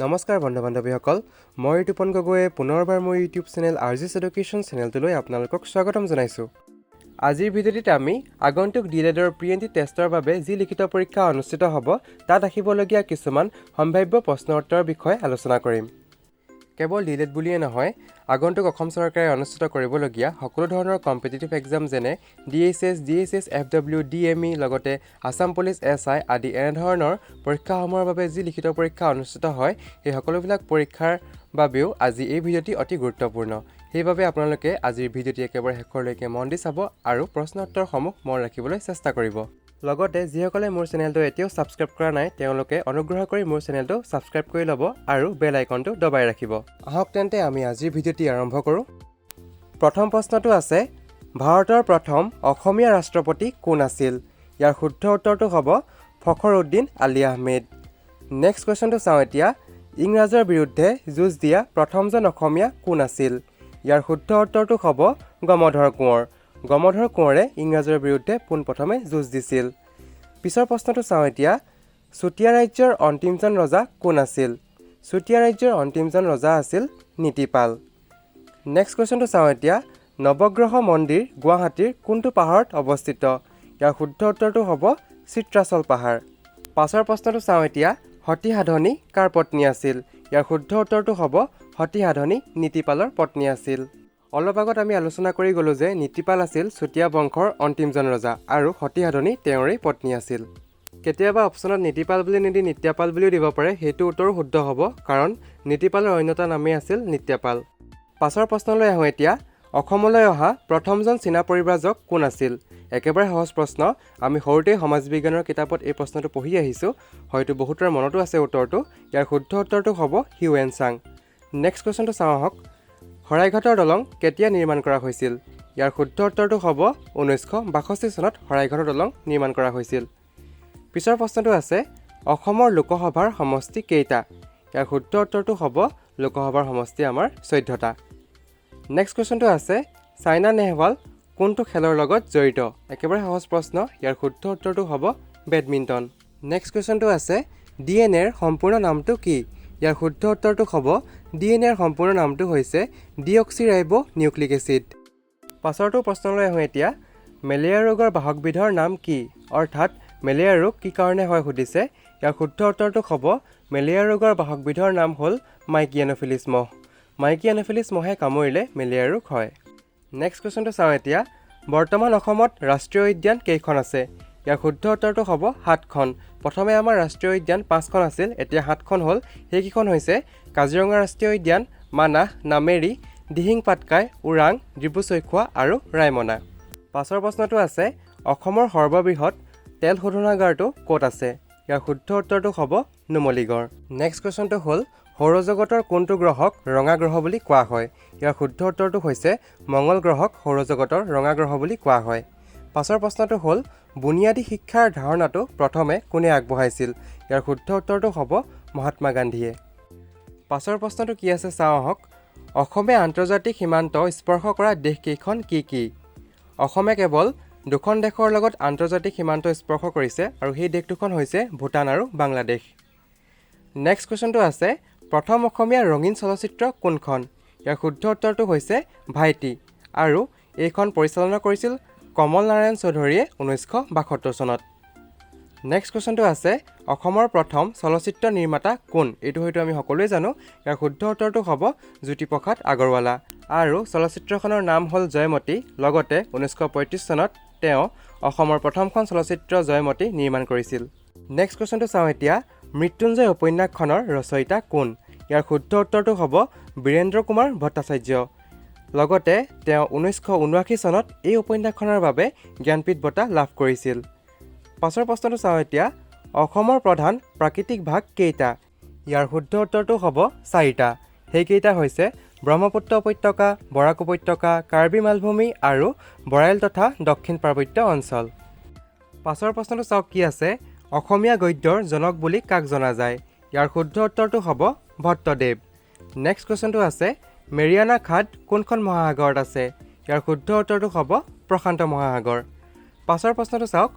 নমস্কাৰ বন্ধু বান্ধৱীসকল মই ঋতুপন গগৈয়ে পুনৰবাৰ মোৰ ইউটিউব চেনেল আৰজিছ এডুকেশ্যন চেনেলটোলৈ আপোনালোকক স্বাগতম জনাইছোঁ। আজিৰ ভিডিঅ'টিত আমি আগন্তুক D.el.ed প্ৰি এণ্ট্ৰি টেষ্টৰ বাবে যি লিখিত পৰীক্ষা অনুষ্ঠিত হ'ব তাত আহিবলগীয়া কিছুমান সম্ভাৱ্য প্ৰশ্ন উত্তৰৰ বিষয়ে আলোচনা কৰিম। কেৱল D.el.ed বুলিয়ে নহয়, আগন্তুক অসম চৰকাৰে অনুষ্ঠিত কৰিবলগীয়া সকলো ধৰণৰ কম্পিটিটিভ এক্সাম যেনে DHS, DHS FW, DME লগতে আসাম পুলিচ SI আদি এনেধৰণৰ পৰীক্ষাসমূহৰ বাবে যি লিখিত পৰীক্ষা অনুষ্ঠিত হয় সেই সকলোবিলাক পৰীক্ষাৰ বাবেও আজি এই ভিডিঅ'টি অতি গুৰুত্বপূৰ্ণ। সেইবাবে আপোনালোকে আজিৰ ভিডিঅ'টি একেবাৰে শেষলৈকে মন দি চাব আৰু প্ৰশ্ন উত্তৰসমূহ মন ৰাখিবলৈ চেষ্টা কৰিব। লগতে যিসকলে মোৰ চেনেলটো এতিয়াও ছাবস্ক্ৰাইব কৰা নাই তেওঁলোকে অনুগ্ৰহ কৰি মোৰ চেনেলটো ছাবস্ক্ৰাইব কৰি ল'ব আৰু বেল আইকনটো দবাই ৰাখিব। আহক তেন্তে আমি আজিৰ ভিডিঅ'টি আৰম্ভ কৰোঁ। প্ৰথম প্ৰশ্নটো আছে, ভাৰতৰ প্ৰথম অসমীয়া ৰাষ্ট্ৰপতি কোন আছিল? ইয়াৰ শুদ্ধ উত্তৰটো হ'ব ফখৰুদ্দিন আলি আহমেদ। নেক্সট কুৱেশ্যনটো চাওঁ এতিয়া, ইংৰাজৰ বিৰুদ্ধে যুঁজ দিয়া প্ৰথমজন অসমীয়া কোন আছিল? ইয়াৰ শুদ্ধ উত্তৰটো হ'ব গমধৰ কোঁৱৰ। গমধৰ কোঁৱৰে ইংৰাজৰ বিৰুদ্ধে পোনপ্ৰথমে যুঁজ দিছিল। পিছৰ প্ৰশ্নটো চাওঁ এতিয়া, চুতীয়া ৰাজ্যৰ অন্তিমজন ৰজা কোন আছিল? চুতীয়া ৰাজ্যৰ অন্তিমজন ৰজা আছিল নীতিপাল। নেক্সট কুৱেশ্যনটো চাওঁ এতিয়া, নৱগ্ৰহ মন্দিৰ গুৱাহাটীৰ কোনটো পাহাৰত অৱস্থিত? ইয়াৰ শুদ্ধ উত্তৰটো হ'ব চিত্ৰাচল পাহাৰ। পাছৰ প্ৰশ্নটো চাওঁ এতিয়া, সতী সাধনী কাৰ পত্নী আছিল? ইয়াৰ শুদ্ধ উত্তৰটো হ'ব সতী সাধনী নীতিপালৰ পত্নী আছিল। অলপ আগত আমি আলোচনা কৰি গ'লোঁ যে নীতিপাল আছিল চুতীয়া বংশৰ অন্তিমজন ৰজা আৰু সতী সাধনী তেওঁৰেই পত্নী আছিল। কেতিয়াবা অপশ্যনত নীতিপাল বুলি নিদি নিত্যাপাল বুলিও দিব পাৰে, সেইটো উত্তৰো শুদ্ধ হ'ব কাৰণ নীতিপালৰ অন্য এটা নামেই আছিল নিত্যাপাল। পাছৰ প্ৰশ্নলৈ আহোঁ এতিয়া, অসমলৈ অহা প্ৰথমজন চীনা পৰিব্ৰাজক কোন আছিল? একেবাৰে সহজ প্ৰশ্ন, আমি সৰুতেই সমাজ বিজ্ঞানৰ কিতাপত এই প্ৰশ্নটো পঢ়ি আহিছোঁ, হয়তো বহুতৰ মনতো আছে উত্তৰটো। ইয়াৰ শুদ্ধ উত্তৰটো হ'ব হিউৱেন চাং। নেক্সট কুৱেশ্যনটো চাওঁ আহক, শৰাইঘাটৰ দলং কেতিয়া নিৰ্মাণ কৰা হৈছিল? ইয়াৰ শুদ্ধ উত্তৰটো হ'ব 1962 চনত শৰাইঘাটৰ দলং নিৰ্মাণ কৰা হৈছিল। পিছৰ প্ৰশ্নটো আছে, অসমৰ লোকসভাৰ সমষ্টি কেইটা? ইয়াৰ শুদ্ধ উত্তৰটো হ'ব লোকসভাৰ সমষ্টি আমাৰ 14টা। নেক্সট কুৱেশ্যনটো আছে, চাইনা নেহৱাল কোনটো খেলৰ লগত জড়িত? একেবাৰে সহজ প্ৰশ্ন, ইয়াৰ শুদ্ধ উত্তৰটো হ'ব বেডমিণ্টন। নেক্সট কুৱেশ্যনটো আছে, DNA ৰ সম্পূৰ্ণ নামটো কি? ইয়াৰ শুদ্ধ উত্তৰটো হ'ব DNA ৰ সম্পূৰ্ণ নামটো হৈছে ডিঅক্সিৰাইবো নিউক্লিক এচিড। পাছৰটো প্ৰশ্নলৈ আহোঁ এতিয়া, মেলেৰিয়া ৰোগৰ বাহকবিধৰ নাম কি? অৰ্থাৎ মেলেৰিয়া ৰোগ কি কাৰণে হয় সুধিছে। ইয়াৰ শুদ্ধ উত্তৰটো হ'ব মেলেৰিয়া ৰোগৰ বাহকবিধৰ নাম হ'ল মাইকী এন'ফিলিছ মহ। মাইকী এন'ফিলিছ মহে কামুৰিলে মেলেৰিয়া ৰোগ হয়। নেক্সট কুৱেশ্যনটো চাওঁ এতিয়া, বৰ্তমান অসমত ৰাষ্ট্ৰীয় উদ্যান কেইখন আছে? ইয়াৰ শুদ্ধ উত্তৰটো হ'ব 7খন। প্ৰথমে আমাৰ ৰাষ্ট্ৰীয় উদ্যান 5খন আছিল, এতিয়া 7খন হ'ল। সেইকেইখন হৈছে কাজিৰঙা ৰাষ্ট্ৰীয় উদ্যান, মানাহ, নামেৰি, দিহিং পাটকাই, ওৰাং, ডিব্ৰু-চৈখোৱা আৰু ৰায়মনা। পাছৰ প্ৰশ্নটো আছে, অসমৰ সৰ্ববৃহৎ তেল শোধনাগাৰটো ক'ত আছে? ইয়াৰ শুদ্ধ উত্তৰটো হ'ব নুমলীগড়। নেক্সট কুৱেশ্যনটো হ'ল, সৌৰজগতৰ কোনটো গ্ৰহক ৰঙা গ্ৰহ বুলি কোৱা হয়? ইয়াৰ শুদ্ধ উত্তৰটো হৈছে মংগল গ্ৰহক সৌৰজগতৰ ৰঙা গ্ৰহ বুলি কোৱা হয়। পাছৰ প্ৰশ্নটো হ'ল, বুনিয়াদী শিক্ষাৰ ধাৰণাটো প্ৰথমে কোনে আগবঢ়াইছিল? ইয়াৰ শুদ্ধ উত্তৰটো হ'ব মহাত্মা গান্ধীয়ে। পাছৰ প্ৰশ্নটো কি আছে চাওঁ আহক, অসমে আন্তৰ্জাতিক সীমান্ত স্পৰ্শ কৰা দেশকেইখন কি কি? অসমে কেৱল দুখন দেশৰ লগত আন্তৰ্জাতিক সীমান্ত স্পৰ্শ কৰিছে আৰু সেই দেশ দুখন হৈছে ভূটান আৰু বাংলাদেশ। নেক্সট কুৱেশ্যনটো আছে, প্ৰথম অসমীয়া ৰঙীন চলচ্চিত্ৰ কোনখন? ইয়াৰ শুদ্ধ উত্তৰটো হৈছে ভাইটি আৰু এইখন পৰিচালনা কৰিছিল কমল নাৰায়ণ চৌধুৰীয়ে 1972 চনত। নেক্সট কুৱেশ্যনটো আছে, অসমৰ প্ৰথম চলচ্চিত্ৰ নিৰ্মাতা কোন? এইটো হয়তো আমি সকলোৱে জানো। ইয়াৰ শুদ্ধ উত্তৰটো হ'ব জ্যোতিপ্ৰসাদ আগৰৱালা আৰু চলচ্চিত্ৰখনৰ নাম হ'ল জয়মতী। লগতে 1935 চনত তেওঁ অসমৰ প্ৰথমখন চলচ্চিত্ৰ জয়মতী নিৰ্মাণ কৰিছিল। নেক্সট কুৱেশ্যনটো চাওঁ এতিয়া, মৃত্যুঞ্জয় উপন্যাসখনৰ ৰচয়িতা কোন? ইয়াৰ শুদ্ধ উত্তৰটো হ'ব বীৰেন্দ্ৰ কুমাৰ ভট্টাচাৰ্য। লগতে তেওঁ 1979 চনত এই উপন্যাসখনৰ বাবে জ্ঞানপীঠ বঁটা লাভ কৰিছিল। পাছৰ প্ৰশ্নটো চাওঁ এতিয়া, অসমৰ প্ৰধান প্ৰাকৃতিক ভাগ কেইটা? ইয়াৰ শুদ্ধ উত্তৰটো হ'ব 4টা। সেইকেইটা হৈছে ব্ৰহ্মপুত্ৰ উপত্যকা, বৰাক উপত্যকা, কাৰ্বি মালভূমি আৰু বৰাইল তথা দক্ষিণ পাৰ্বত্য অঞ্চল। পাছৰ প্ৰশ্নটো চাওক কি আছে, অসমীয়া গদ্যৰ জনক বুলি কাক জনা যায়? ইয়াৰ শুদ্ধ উত্তৰটো হ'ব ভট্টদেৱ। নেক্সট কুৱেশ্যনটো আছে, মেৰিয়ানা খাদ কোনখন মহাসাগৰত আছে? ইয়াৰ শুদ্ধ উত্তৰটো হ'ব প্ৰশান্ত মহাসাগৰ। পাছৰ প্ৰশ্নটো চাওক,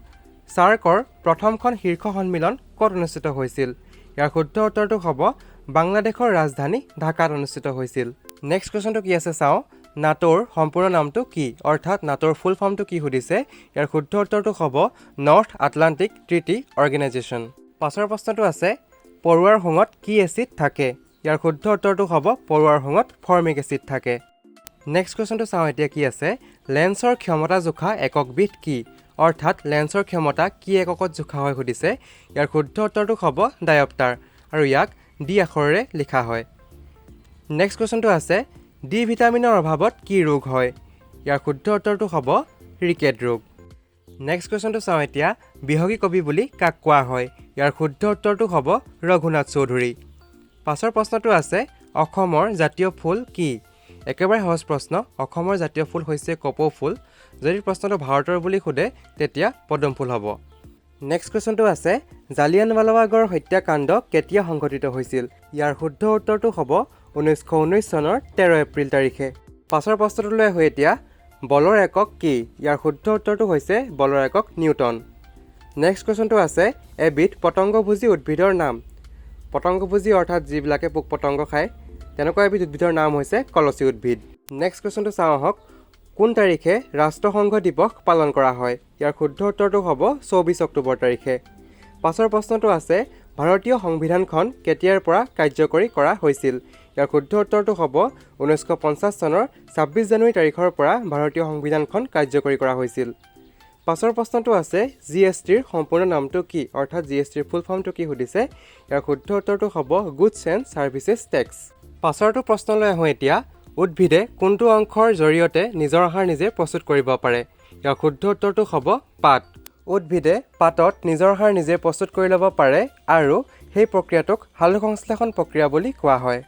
সাৰ্কৰ প্ৰথমখন শীৰ্ষ সন্মিলন ক'ত অনুষ্ঠিত হৈছিল? ইয়াৰ শুদ্ধ উত্তৰটো হ'ব বাংলাদেশৰ ৰাজধানী ঢাকাত অনুষ্ঠিত হৈছিল নেক্সট কোৱেশ্চনটো কি আছে চাওঁ নাটোৰ সম্পূৰ্ণ নামটো কি অৰ্থাৎ নাটোৰ ফুল ফৰ্মটো কি সুধিছে ইয়াৰ শুদ্ধ উত্তৰটো হ'ব নৰ্থ আটলান্টিক ট্ৰিটি অৰ্গেনাইজেশ্যন পাছৰ প্ৰশ্নটো আছে পৰুৱাৰ শুঙত কি এচিড থাকে ইয়াৰ শুদ্ধ উত্তৰটো হ'ব পৰুৱাৰ শুঙত ফৰ্মিক এচিড থাকে নেক্সট কোৱেশ্চনটো চাওঁ এতিয়া কি আছে লেন্সৰ ক্ষমতা জোখা এককবিধ কি অৰ্থাৎ লেন্সৰ ক্ষমতা কি এককত জোখা হয় সুধিছে ইয়াৰ শুদ্ধ উত্তৰটো হ'ব ডায়প্টাৰ আৰু ইয়াক ডি আখৰেৰে লিখা হয় নেক্সট কোৱেশ্চনটো আছে ডি ভিটামিনৰ অভাৱত কি ৰোগ হয় ইয়াৰ শুদ্ধ উত্তৰটো হ'ব ৰিকেট ৰোগ নেক্সট কোৱেশ্চনটো চাওঁ এতিয়া বিহগী কবি বুলি কাক কোৱা হয় ইয়াৰ শুদ্ধ উত্তৰটো হ'ব ৰঘুনাথ চৌধুৰী পাছৰ প্ৰশ্নটো আছে অসমৰ জাতীয় ফুল কি একেবাৰে সহজ প্ৰশ্ন অসমৰ জাতীয় ফুল হৈছে কপৌ ফুল যদি প্ৰশ্নটো ভাৰতৰ বুলি সোধে তেতিয়া পদম ফুল হ'ব নেক্সট কোৱেশ্চনটো আছে জালিয়ানৱালাবাগৰ হত্যাকাণ্ড কেতিয়া সংঘটিত হৈছিল ইয়াৰ শুদ্ধ উত্তৰটো হ'ব 1919 চনৰ 13 এপ্ৰিল তাৰিখে পাছৰ প্ৰশ্নটোলৈ আহোঁ এতিয়া বলৰ একক কি ইয়াৰ শুদ্ধ উত্তৰটো হৈছে বলৰ একক নিউটন নেক্সট কুৱেশ্যনটো আছে এবিধ পতংগভোজী উদ্ভিদৰ নাম পতংগভোজী অৰ্থাৎ যিবিলাকে পোক পতংগ খায় তেনেকুৱা এবিধ উদ্ভিদৰ নাম হৈছে কলচী উদ্ভিদ নেক্সট কুৱেশ্যনটো চাওঁ আহক কোন তাৰিখে ৰাষ্ট্ৰসংঘ দিৱস পালন কৰা হয় ইয়াৰ শুদ্ধ উত্তৰটো হ'ব 24 অক্টোবৰ তাৰিখে পাছৰ প্ৰশ্নটো আছে ভাৰতীয় সংবিধানখন কেতিয়াৰ পৰা কাৰ্যকৰী কৰা হৈছিল ইয়াৰ শুদ্ধ উত্তৰটো হ'ব 1950 চনৰ 26 জানুৱাৰী তাৰিখৰ পৰা ভাৰতীয় সংবিধানখন কাৰ্যকৰী কৰা হৈছিল পাছৰ প্ৰশ্নটো আছে জিএছটিৰ সম্পূৰ্ণ নামটো কি অৰ্থাৎ জিএছটিৰ ফুল ফৰ্মটো কি সুধিছে ইয়াৰ শুদ্ধ উত্তৰটো হ'ব গুডছ এণ্ড সাৰ্ভিসেছ টেক্স পাছৰটো প্ৰশ্নলৈ আহোঁ এতিয়া উদ্ভিদে কোনটো অংশৰ জৰিয়তে নিজৰ আহাৰ নিজে প্ৰস্তুত কৰিব পাৰে ইয়াৰ শুদ্ধ উত্তৰটো হ'ব পাত উদ্ভিদে পাতত নিজৰ আহাৰ নিজে প্ৰস্তুত কৰি ল'ব পাৰে আৰু সেই প্ৰক্ৰিয়াটোক সালোকসংশ্লেষণ প্ৰক্ৰিয়া বুলি কোৱা হয়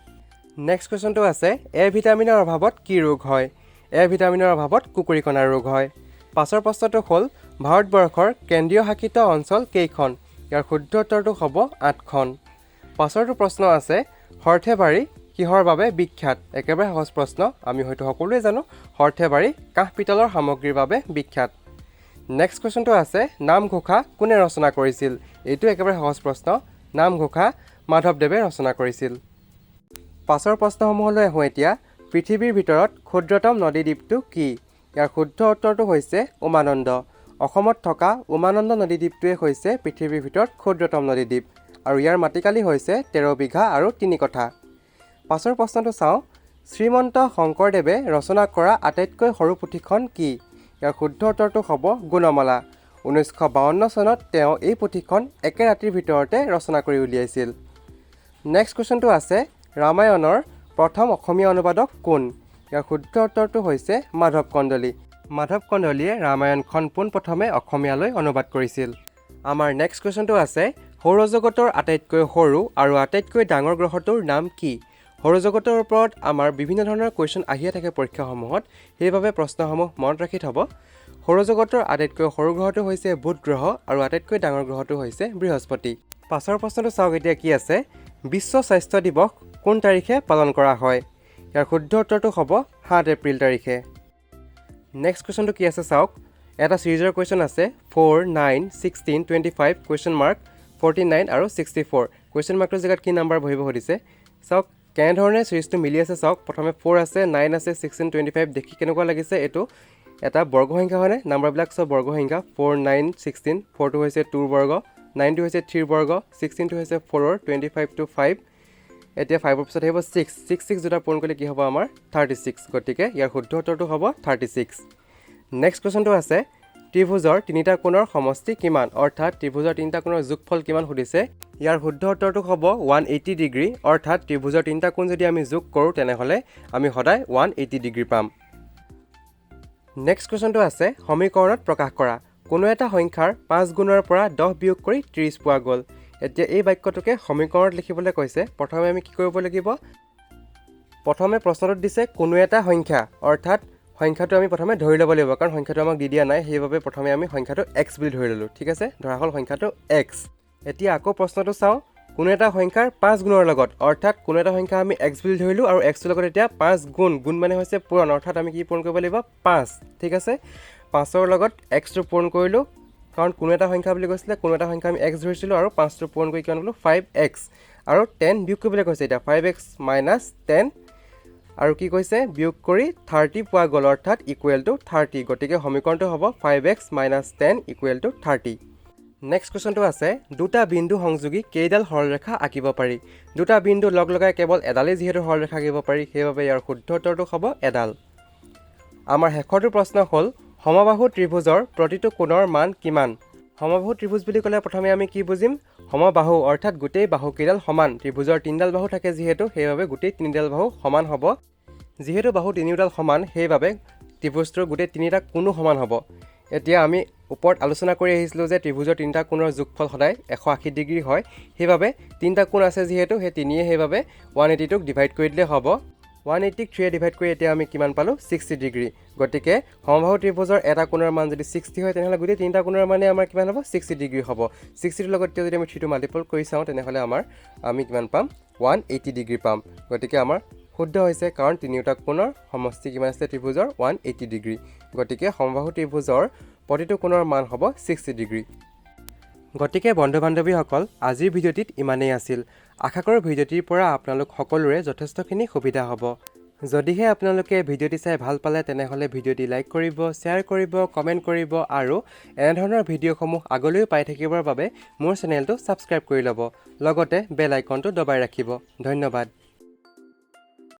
নেক্সট কুৱেশ্যনটো আছে এ ভিটামিনৰ অভাৱত কি ৰোগ হয় এ ভিটামিনৰ অভাৱত কুকুৰীকণাৰ ৰোগ হয় পাছৰ প্ৰশ্নটো হ'ল ভাৰতবৰ্ষৰ কেন্দ্ৰীয় শাসিত অঞ্চল কেইখন ইয়াৰ শুদ্ধ উত্তৰটো হ'ব 8খন পাছৰটো প্ৰশ্ন আছে হৰ্থেবাৰী কিহৰ বাবে বিখ্যাত একেবাৰে সহজ প্ৰশ্ন আমি হয়তো সকলোৱে জানো হৰ্থেবাৰী কাঁহ পিতলৰ সামগ্ৰীৰ বাবে বিখ্যাত নেক্সট কুৱেশ্যনটো আছে নামঘোষা কোনে ৰচনা কৰিছিল এইটো একেবাৰে সহজ প্ৰশ্ন নামঘোষা মাধৱদেৱে ৰচনা কৰিছিল পাছৰ প্ৰশ্নসমূহলৈ আহোঁ এতিয়া পৃথিৱীৰ ভিতৰত ক্ষুদ্ৰতম নদীদ্বীপটো কি ইয়াৰ শুদ্ধ উত্তৰটো হৈছে উমানন্দ অসমত থকা উমানন্দ নদীদ্বীপটোৱে হৈছে পৃথিৱীৰ ভিতৰত ক্ষুদ্ৰতম নদীদ্বীপ আৰু ইয়াৰ মাটিকালি হৈছে 13 বিঘা আৰু 3 কঠা পাছৰ প্ৰশ্নটো চাওঁ শ্ৰীমন্ত শংকৰদেৱে ৰচনা কৰা আটাইতকৈ সৰু পুথিখন কি ইয়াৰ শুদ্ধ উত্তৰটো হ'ব গুণমালা 1952 চনত তেওঁ এই পুথিখন একে ৰাতিৰ ভিতৰতে ৰচনা কৰি উলিয়াইছিল নেক্সট কুৱেশ্যনটো আছে ৰামায়ণৰ প্ৰথম অসমীয়া অনুবাদক কোন ইয়াৰ শুদ্ধ উত্তৰটো হৈছে মাধৱ কন্দলীয়ে ৰামায়ণখন পোনপ্ৰথমে অসমীয়ালৈ অনুবাদ কৰিছিল আমাৰ নেক্সট কুৱেশ্যনটো আছে সৌৰজগতৰ আটাইতকৈ সৰু আৰু আটাইতকৈ ডাঙৰ গ্ৰহটোৰ নাম কি সৌৰজগতৰ ওপৰত আমাৰ বিভিন্ন ধৰণৰ কুৱেশ্যন আহিয়ে থাকে পৰীক্ষাসমূহত সেইবাবে প্ৰশ্নসমূহ মনত ৰাখি থ'ব সৌৰজগতৰ আটাইতকৈ সৰু গ্ৰহটো হৈছে বুধ গ্ৰহ আৰু আটাইতকৈ ডাঙৰ গ্ৰহটো হৈছে বৃহস্পতি পাছৰ প্ৰশ্নটো চাওক এতিয়া কি আছে বিশ্ব স্বাস্থ্য দিৱস কোন তাৰিখে পালন কৰা হয় ইয়াৰ শুদ্ধ উত্তৰটো হ'ব 7 এপ্ৰিল তাৰিখে নেক্সট কুৱেশ্যনটো কি আছে চাওক এটা চিৰিজৰ কুৱেশ্যন আছে 4 9 16 25 কুৱেশ্যন মাৰ্ক 49 আৰু 64 কুৱেশ্যন মাৰ্কটোৰ জেগাত কি নাম্বাৰ বহিব সুধিছে চাওক কেনেধৰণে চিৰিজটো মিলি আছে চাওক প্ৰথমে 4 আছে 9 আছে 16 25 দেখি কেনেকুৱা লাগিছে এইটো এটা বৰ্গ সংখ্যা হয়নে নাম্বাৰবিলাক সব বৰ্গ সংখ্যা 4 9 16 4টো হৈছে 2ৰ বৰ্গ 9টো হৈছে 3ৰ বৰ্গ 16টো হৈছে 4ৰ 25 টো 5 এতিয়া 5ৰ পিছত আহিব 6 দুটা পূৰণ কৰিলে কি হ'ব আমাৰ 36 গতিকে ইয়াৰ শুদ্ধ উত্তৰটো হ'ব 36 নেক্সট কুৱেশ্যনটো আছে ত্ৰিভুজৰ তিনিটা কোণৰ সমষ্টি কিমান অৰ্থাৎ ত্ৰিভুজৰ তিনিটা কোণৰ যোগফল কিমান সুধিছে ইয়াৰ শুদ্ধ উত্তৰটো হ'ব 180 ডিগ্ৰী অৰ্থাৎ ত্ৰিভুজৰ তিনিটা কোণ যদি আমি যোগ কৰোঁ তেনেহ'লে আমি সদায় 180 ডিগ্ৰী পাম নেক্সট কুৱেশ্যনটো আছে সমীকৰণত প্ৰকাশ কৰা কোনো এটা সংখ্যাৰ 5 গুণৰ পৰা 10 বিয়োগ কৰি 30 পোৱা গ'ল এতিয়া এই বাক্যটোকে সমীকৰণত লিখিবলৈ কৈছে প্ৰথমে আমি কি কৰিব লাগিব প্ৰথমে প্ৰশ্নটোত দিছে কোনো এটা সংখ্যা অৰ্থাৎ সংখ্যাটো আমি প্ৰথমে ধৰি ল'ব লাগিব কাৰণ সংখ্যাটো আমাক দি দিয়া নাই সেইবাবে প্ৰথমে আমি সংখ্যাটো x বুলি ধৰি ল'লোঁ ঠিক আছে ধৰা হ'ল সংখ্যাটো x এতিয়া আকৌ প্ৰশ্নটো চাওঁ কোনো এটা সংখ্যাৰ 5 গুণৰ লগত অৰ্থাৎ কোনো এটা সংখ্যা আমি x বুলি ধৰিলোঁ আৰু x ৰ লগত এতিয়া 5 গুণ মানে হৈছে পূৰণ অৰ্থাৎ আমি কি পূৰণ কৰিব লাগিব 5 ঠিক আছে 5ৰ লগত x টো পূৰণ কৰিলোঁ কাৰণ কোনো এটা সংখ্যা বুলি কৈছিলে কোনো এটা সংখ্যা আমি x ধৰিছিলোঁ আৰু 5টো পূৰণ কৰি কিমান গ'লোঁ 5x আৰু 10 বিয়োগ কৰিবলৈ কৈছে এতিয়া 5x - 10 আৰু কি কৈছে বিয়োগ কৰি 30 পোৱা গ'ল অৰ্থাৎ ইকুৱেল টু 30 গতিকে সমীকৰণটো হ'ব 5x - 10 ইকুৱেল টু 30 নেক্সট কুৱেশ্যনটো আছে দুটা বিন্দু সংযোগী কেইডাল সৰলৰেখা আঁকিব পাৰি দুটা বিন্দু লগ লগাই কেৱল এডালেই যিহেতু সৰলৰেখা আঁকিব পাৰি সেইবাবে ইয়াৰ শুদ্ধ উত্তৰটো হ'ব এডাল আমাৰ শেষৰটো প্ৰশ্ন হ'ল সমবাহু ত্ৰিভুজৰ প্ৰতিটো কোণৰ মান কিমান সমবাহু ত্ৰিভুজ বুলি ক'লে প্ৰথমে আমি কি বুজিম সমবাহু অৰ্থাৎ গোটেই বাহুকেইডাল সমান ত্ৰিভুজৰ তিনিডাল বাহু থাকে যিহেতু সেইবাবে গোটেই তিনিডাল বাহু সমান হ'ব যিহেতু বাহু তিনিওডাল সমান সেইবাবে ত্ৰিভুজটোৰ গোটেই তিনিটা কোণো সমান হ'ব এতিয়া আমি ওপৰত আলোচনা কৰি আহিছিলোঁ যে ত্ৰিভুজৰ তিনিটা কোণৰ যোগফল সদায় 180 ডিগ্ৰী হয় সেইবাবে তিনিটা কোণ আছে যিহেতু সেই তিনিয়ে সেইবাবে 180ক ডিভাইড কৰি দিলে হ'ব 180ক 3 ডিভাইড কৰি এতিয়া আমি কিমান পালোঁ 60 ডিগ্ৰী গতিকে সমবাহু ত্ৰিভুজৰ এটা কোণৰ মান যদি 60 হয় তেনেহ'লে গোটেই তিনিটা কোণৰ মানে আমাৰ কিমান হ'ব 60 ডিগ্ৰী হ'ব 60ৰ লগত যদি আমি 3টো মাল্টিপল কৰি চাওঁ তেনেহ'লে আমি কিমান পাম 180 ডিগ্ৰী পাম গতিকে আমাৰ শুদ্ধ হৈছে কাৰণ তিনিওটা কোণৰ সমষ্টি কিমান আছে ত্ৰিভুজৰ 180 ডিগ্ৰী গতিকে সমবাহু ত্ৰিভুজৰ প্ৰতিটো কোণৰ মান হ'ব 60 ডিগ্ৰী গতিকে বন্ধু বান্ধৱীসকল আজিৰ ভিডিঅ'টিত ইমানেই আছিল আশা কৰোঁ ভিডিঅ'টিৰ পৰা আপোনালোক সকলোৰে যথেষ্টখিনি সুবিধা হ'ব যদিহে আপোনালোকে ভিডিঅ'টি চাই ভাল পালে তেনেহ'লে ভিডিঅ'টি লাইক কৰিব শ্বেয়াৰ কৰিব কমেণ্ট কৰিব আৰু এনেধৰণৰ ভিডিঅ'সমূহ আগলৈও পাই থাকিবৰ বাবে মোৰ চেনেলটো ছাবস্ক্ৰাইব কৰি ল'ব লগতে বেল আইকনটো দবাই ৰাখিব ধন্যবাদ